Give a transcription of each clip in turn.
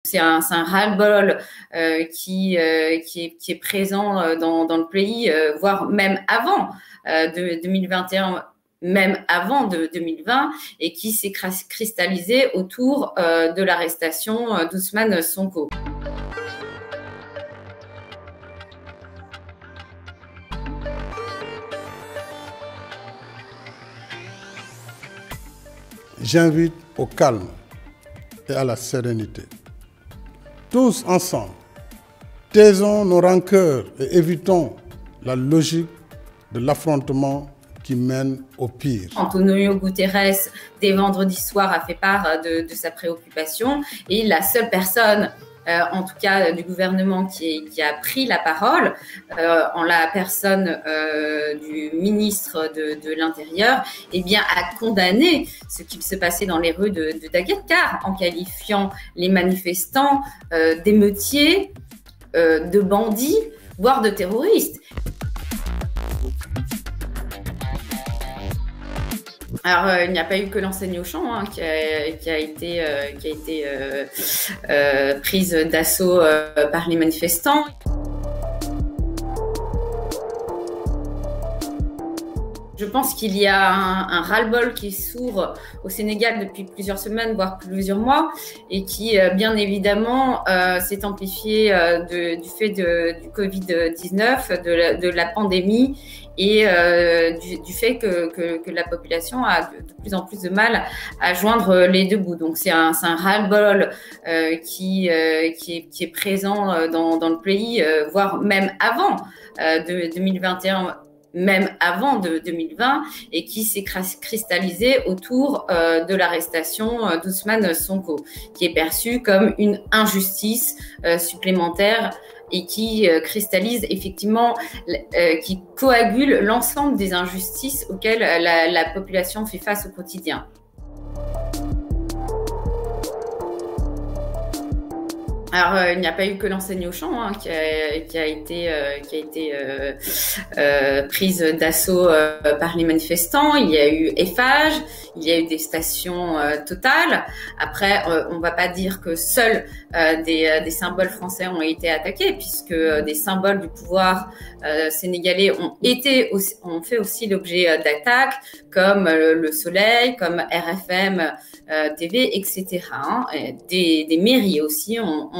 C'est un ras-le-bol qui est présent dans le pays, voire même avant de 2021, même avant de 2020, et qui s'est cristallisé autour de l'arrestation d'Ousmane Sonko. J'invite au calme et à la sérénité. Tous ensemble, taisons nos rancœurs et évitons la logique de l'affrontement qui mène au pire. Antonio Guterres, dès vendredi soir, a fait part de sa préoccupation, et la seule personne, en tout cas du gouvernement, qui a pris la parole, en la personne du ministre de l'Intérieur, eh bien, a condamné ce qui se passait dans les rues de Daguerre, en qualifiant les manifestants d'émeutiers, de bandits, voire de terroristes. Alors, il n'y a pas eu que l'enseigne Auchan qui a été prise d'assaut par les manifestants. Je pense qu'il y a un ras-le-bol qui est sourd au Sénégal depuis plusieurs semaines, voire plusieurs mois, et qui, bien évidemment, s'est amplifié du fait du Covid-19, de la pandémie, et du fait que la population a de plus en plus de mal à joindre les deux bouts. Donc c'est un ras-le-bol qui est présent dans le pays, voire même avant de 2021, même avant de 2020, et qui s'est cristallisé autour de l'arrestation d'Ousmane Sonko, qui est perçu comme une injustice supplémentaire et qui cristallise effectivement, qui coagule l'ensemble des injustices auxquelles la population fait face au quotidien. Alors, il n'y a pas eu que l'enseigne Auchan qui a été prise d'assaut par les manifestants. Il y a eu Eiffage, il y a eu des stations Total. Après, on ne va pas dire que seuls des symboles français ont été attaqués, puisque des symboles du pouvoir sénégalais ont fait aussi l'objet d'attaques, comme le Soleil, comme RFM TV, etc. Des mairies aussi ont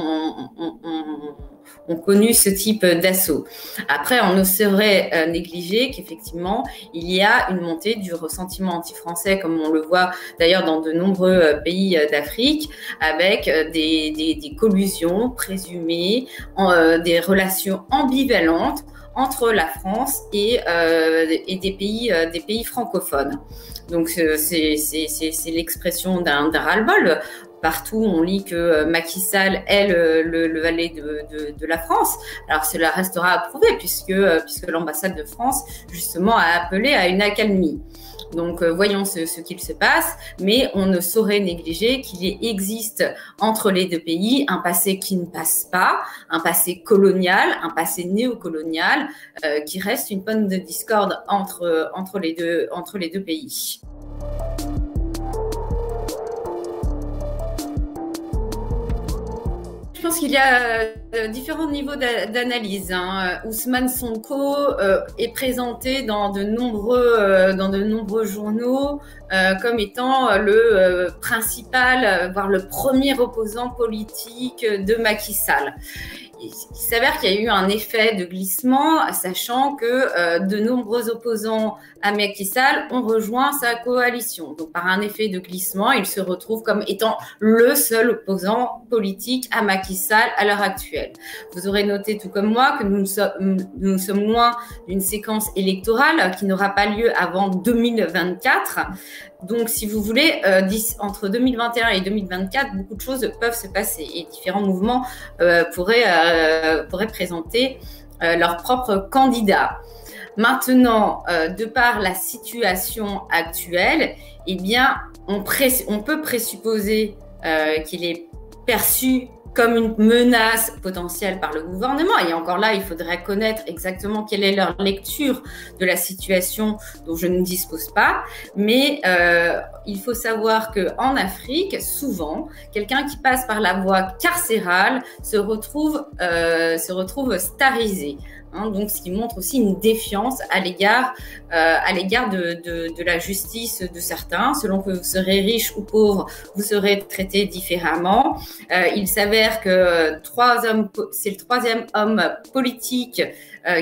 connu ce type d'assaut. Après, on ne saurait négliger qu'effectivement, il y a une montée du ressentiment anti-français, comme on le voit d'ailleurs dans de nombreux pays d'Afrique, avec des collusions présumées, des relations ambivalentes entre la France et des pays francophones. Donc, c'est l'expression d'un ras-le-bol. Partout, on lit que Macky Sall est le valet de la France. Alors, cela restera à prouver, puisque l'ambassade de France, justement, a appelé à une accalmie. Donc, voyons ce qu'il se passe, mais on ne saurait négliger qu'il existe entre les deux pays un passé qui ne passe pas, un passé colonial, un passé néocolonial, qui reste une pointe de discorde entre les deux pays. Je pense qu'il y a différents niveaux d'analyse. Ousmane Sonko est présenté dans de nombreux journaux comme étant le principal, voire le premier opposant politique de Macky Sall. Il s'avère qu'il y a eu un effet de glissement, sachant que de nombreux opposants à Macky Sall ont rejoint sa coalition. Donc, par un effet de glissement, il se retrouve comme étant le seul opposant politique à Macky Sall à l'heure actuelle. Vous aurez noté, tout comme moi, que nous sommes loin d'une séquence électorale qui n'aura pas lieu avant 2024. Donc, si vous voulez, entre 2021 et 2024, beaucoup de choses peuvent se passer, et différents mouvements pourraient présenter leurs propres candidats. Maintenant, de par la situation actuelle, eh bien, on peut présupposer qu'il est perçu comme une menace potentielle par le gouvernement. Et encore là, il faudrait connaître exactement quelle est leur lecture de la situation dont je ne dispose pas. Mais il faut savoir qu'en Afrique, souvent, quelqu'un qui passe par la voie carcérale se retrouve starisé. Hein, donc, ce qui montre aussi une défiance à l'égard de la justice de certains. Selon que vous serez riche ou pauvre, vous serez traité différemment. Il s'avère que c'est le troisième homme politique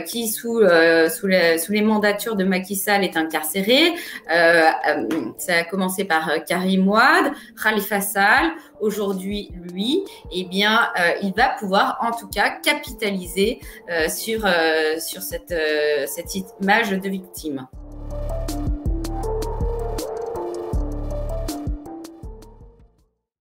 qui, sous les mandatures de Macky Sall, est incarcéré. Ça a commencé par Karim Wade, Khalifa Sall. Aujourd'hui, lui, eh bien, il va pouvoir en tout cas capitaliser sur cette image de victime.